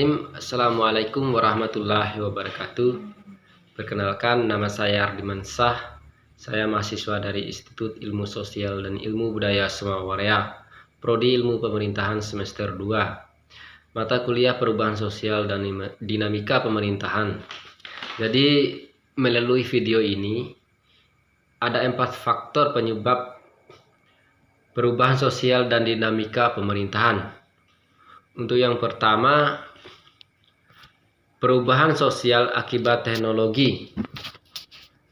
Bismillahirrahmanirrahim. Assalamualaikum warahmatullahi wabarakatuh. Perkenalkan, nama saya Ardiman Shah. Saya mahasiswa dari Institut Ilmu Sosial dan Ilmu Budaya Sumawarea, Prodi Ilmu Pemerintahan semester 2, mata kuliah Perubahan Sosial dan Dinamika Pemerintahan. Jadi melalui video ini ada 4 faktor penyebab perubahan sosial dan dinamika pemerintahan. Untuk yang pertama, perubahan sosial akibat teknologi.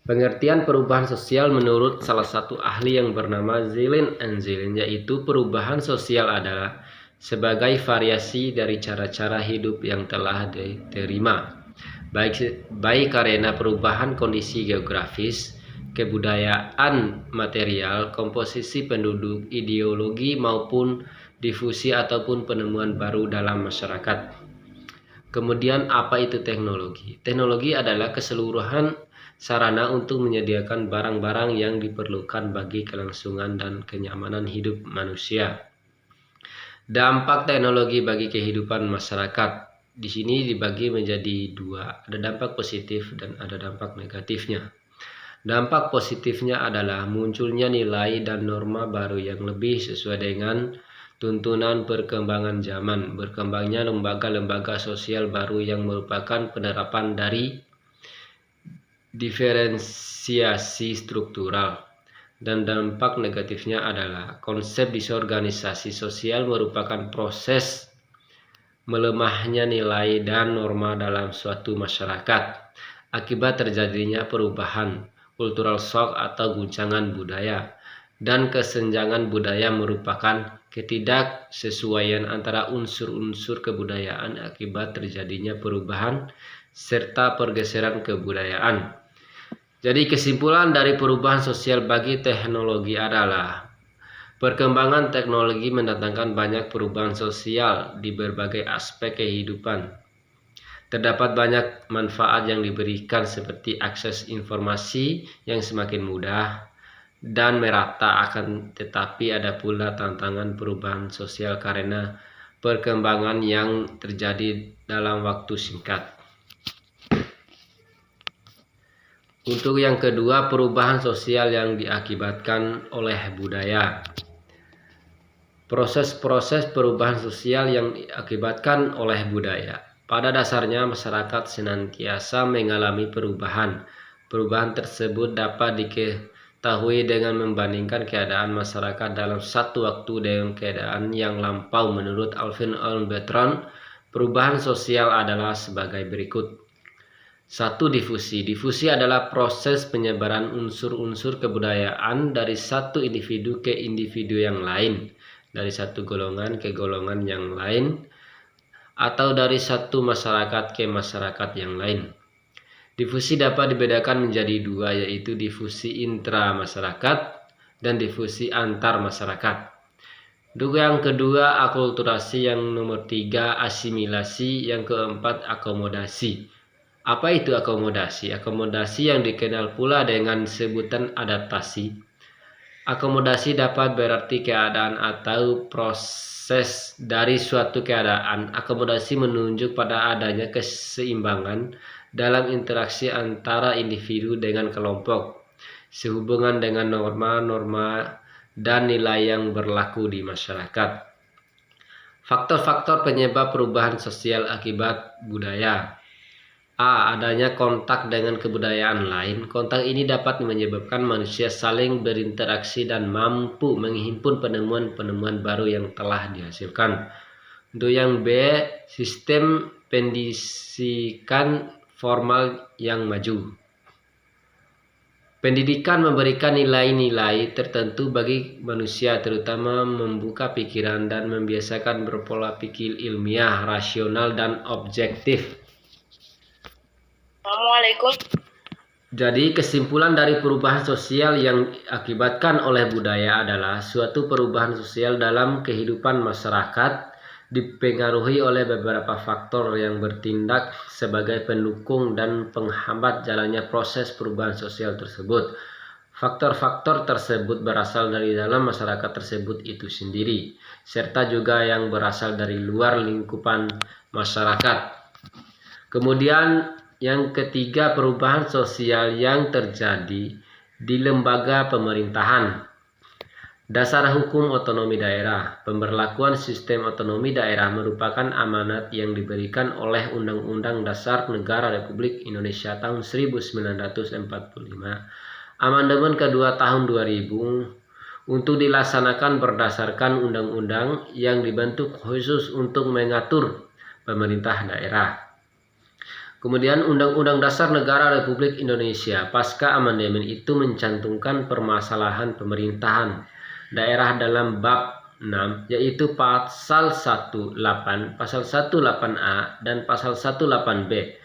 Pengertian perubahan sosial menurut salah satu ahli yang bernama Zilin and Zilin, yaitu perubahan sosial adalah sebagai variasi dari cara-cara hidup yang telah diterima, baik karena perubahan kondisi geografis, kebudayaan, material, komposisi penduduk, ideologi, maupun difusi ataupun penemuan baru dalam masyarakat. Kemudian apa itu teknologi? Teknologi adalah keseluruhan sarana untuk menyediakan barang-barang yang diperlukan bagi kelangsungan dan kenyamanan hidup manusia. Dampak teknologi bagi kehidupan masyarakat di sini dibagi menjadi 2, ada dampak positif dan ada dampak negatifnya. Dampak positifnya adalah munculnya nilai dan norma baru yang lebih sesuai dengan tuntunan perkembangan zaman, berkembangnya lembaga-lembaga sosial baru yang merupakan penerapan dari diferensiasi struktural. Dan dampak negatifnya adalah konsep disorganisasi sosial merupakan proses melemahnya nilai dan norma dalam suatu masyarakat akibat terjadinya perubahan, cultural shock atau guncangan budaya. Dan kesenjangan budaya merupakan ketidaksesuaian antara unsur-unsur kebudayaan akibat terjadinya perubahan serta pergeseran kebudayaan. Jadi kesimpulan dari perubahan sosial bagi teknologi adalah perkembangan teknologi mendatangkan banyak perubahan sosial di berbagai aspek kehidupan. Terdapat banyak manfaat yang diberikan seperti akses informasi yang semakin mudah dan merata, akan tetapi ada pula tantangan perubahan sosial karena perkembangan yang terjadi dalam waktu singkat. Untuk yang kedua, perubahan sosial yang diakibatkan oleh budaya. Proses-proses perubahan sosial yang diakibatkan oleh budaya. Pada dasarnya masyarakat senantiasa mengalami perubahan. Perubahan tersebut dapat diketahui dengan membandingkan keadaan masyarakat dalam satu waktu dengan keadaan yang lampau. Menurut Alvin Bertrand, perubahan sosial adalah sebagai berikut. 1. Difusi. Difusi adalah proses penyebaran unsur-unsur kebudayaan dari satu individu ke individu yang lain, dari satu golongan ke golongan yang lain, atau dari satu masyarakat ke masyarakat yang lain. Difusi dapat dibedakan menjadi 2, yaitu difusi intra-masyarakat dan difusi antar-masyarakat. Yang kedua, akulturasi. Yang nomor 3, asimilasi. Yang keempat, akomodasi. Apa itu akomodasi? Akomodasi yang dikenal pula dengan sebutan adaptasi. Akomodasi dapat berarti keadaan atau proses dari suatu keadaan. Akomodasi menunjuk pada adanya keseimbangan dalam interaksi antara individu dengan kelompok, sehubungan dengan norma-norma dan nilai yang berlaku di masyarakat. Faktor-faktor penyebab perubahan sosial akibat budaya. A. Adanya kontak dengan kebudayaan lain. Kontak ini dapat menyebabkan manusia saling berinteraksi dan mampu menghimpun penemuan-penemuan baru yang telah dihasilkan. Untuk yang B, sistem pendidikan formal yang maju. Pendidikan memberikan nilai-nilai tertentu bagi manusia, terutama membuka pikiran dan membiasakan berpola pikir ilmiah, rasional, dan objektif. Assalamualaikum. Jadi kesimpulan dari perubahan sosial yang diakibatkan oleh budaya adalah suatu perubahan sosial dalam kehidupan masyarakat dipengaruhi oleh beberapa faktor yang bertindak sebagai pendukung dan penghambat jalannya proses perubahan sosial tersebut. Faktor-faktor tersebut berasal dari dalam masyarakat tersebut itu sendiri, serta juga yang berasal dari luar lingkupan masyarakat. Kemudian yang ketiga, perubahan sosial yang terjadi di lembaga pemerintahan. Dasar hukum otonomi daerah. Pemberlakuan sistem otonomi daerah merupakan amanat yang diberikan oleh Undang-Undang Dasar Negara Republik Indonesia tahun 1945, Amandemen kedua tahun 2000, untuk dilaksanakan berdasarkan undang-undang yang dibentuk khusus untuk mengatur pemerintah daerah. Kemudian Undang-Undang Dasar Negara Republik Indonesia pasca amandemen itu mencantumkan permasalahan pemerintahan daerah dalam bab 6, yaitu pasal 18, pasal 18A, dan pasal 18B.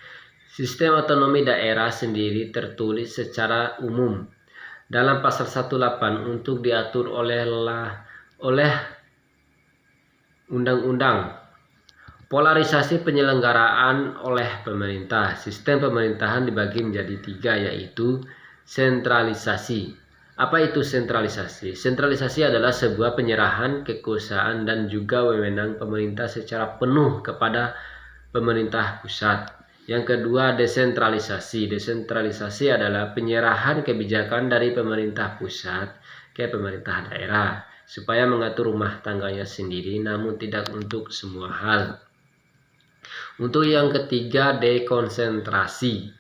Sistem otonomi daerah sendiri tertulis secara umum dalam pasal 18 untuk diatur oleh undang-undang. Polarisasi penyelenggaraan oleh pemerintah. Sistem pemerintahan dibagi menjadi 3, yaitu sentralisasi. Apa itu sentralisasi? Sentralisasi adalah sebuah penyerahan kekuasaan dan juga wewenang pemerintah secara penuh kepada pemerintah pusat. Yang kedua, desentralisasi. Desentralisasi adalah penyerahan kebijakan dari pemerintah pusat ke pemerintah daerah supaya mengatur rumah tangganya sendiri, namun tidak untuk semua hal. Untuk yang ketiga, dekonsentrasi.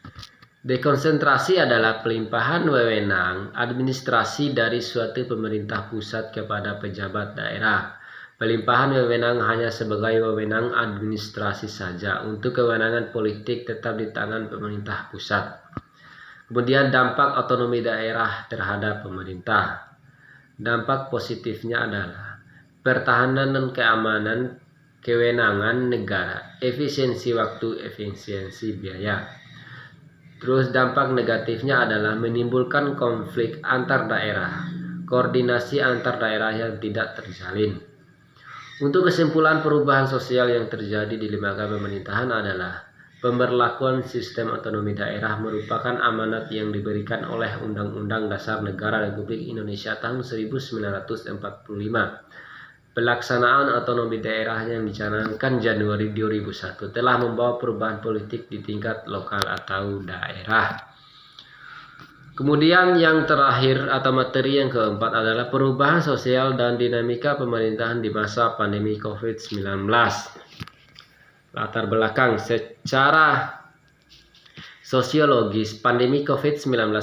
Dekonsentrasi adalah pelimpahan wewenang administrasi dari suatu pemerintah pusat kepada pejabat daerah. Pelimpahan wewenang hanya sebagai wewenang administrasi saja, untuk kewenangan politik tetap di tangan pemerintah pusat. Kemudian dampak otonomi daerah terhadap pemerintah. Dampak positifnya adalah pertahanan dan keamanan kewenangan negara, efisiensi waktu, efisiensi biaya. Terus dampak negatifnya adalah menimbulkan konflik antar daerah, koordinasi antar daerah yang tidak terjalin. Untuk kesimpulan, perubahan sosial yang terjadi di lembaga pemerintahan adalah pemberlakuan sistem otonomi daerah merupakan amanat yang diberikan oleh Undang-Undang Dasar Negara Republik Indonesia tahun 1945. Pelaksanaan otonomi daerah yang dicanangkan Januari 2001 telah membawa perubahan politik di tingkat lokal atau daerah. Kemudian yang terakhir atau materi yang keempat adalah perubahan sosial dan dinamika pemerintahan di masa pandemi COVID-19. Latar belakang secara sosiologis, pandemi COVID-19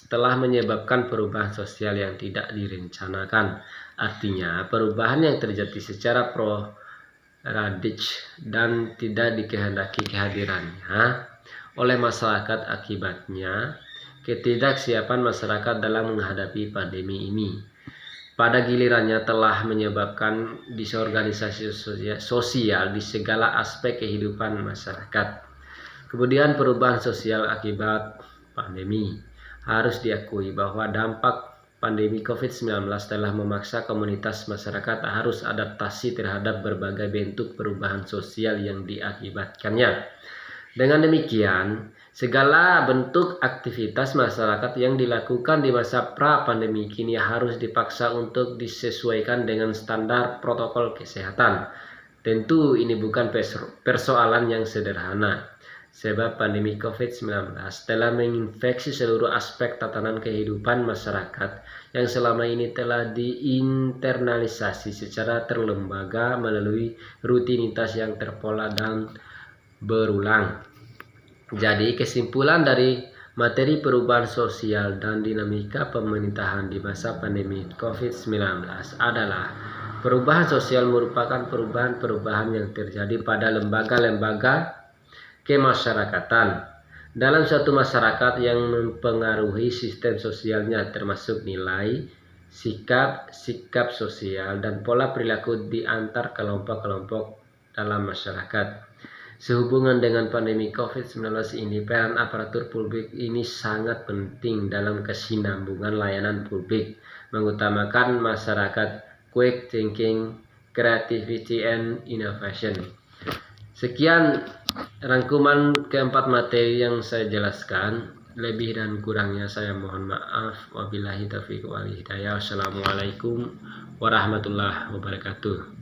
telah menyebabkan perubahan sosial yang tidak direncanakan. Artinya, perubahan yang terjadi secara sporadik dan tidak dikehendaki kehadirannya oleh masyarakat, akibatnya ketidaksiapan masyarakat dalam menghadapi pandemi ini pada gilirannya telah menyebabkan disorganisasi sosial di segala aspek kehidupan masyarakat. Kemudian perubahan sosial akibat pandemi. Harus diakui bahwa dampak pandemi COVID-19 telah memaksa komunitas masyarakat harus adaptasi terhadap berbagai bentuk perubahan sosial yang diakibatkannya. Dengan demikian, segala bentuk aktivitas masyarakat yang dilakukan di masa pra-pandemi kini harus dipaksa untuk disesuaikan dengan standar protokol kesehatan. Tentu ini bukan persoalan yang sederhana, sebab pandemi COVID-19 telah menginfeksi seluruh aspek tatanan kehidupan masyarakat yang selama ini telah diinternalisasi secara terlembaga melalui rutinitas yang terpola dan berulang. Jadi kesimpulan dari materi perubahan sosial dan dinamika pemerintahan di masa pandemi COVID-19 adalah perubahan sosial merupakan perubahan-perubahan yang terjadi pada lembaga-lembaga kemasyarakatan dalam suatu masyarakat yang mempengaruhi sistem sosialnya, termasuk nilai, sikap sosial, dan pola perilaku di antar kelompok-kelompok dalam masyarakat. Sehubungan dengan pandemi COVID-19 ini, peran aparatur publik ini sangat penting dalam kesinambungan layanan publik, mengutamakan masyarakat, quick thinking, creativity, and innovation. Sekian rangkuman keempat materi yang saya jelaskan. Lebih dan kurangnya saya mohon maaf. Wabillahi taufiq wal hidayah. Wassalamualaikum warahmatullahi wabarakatuh.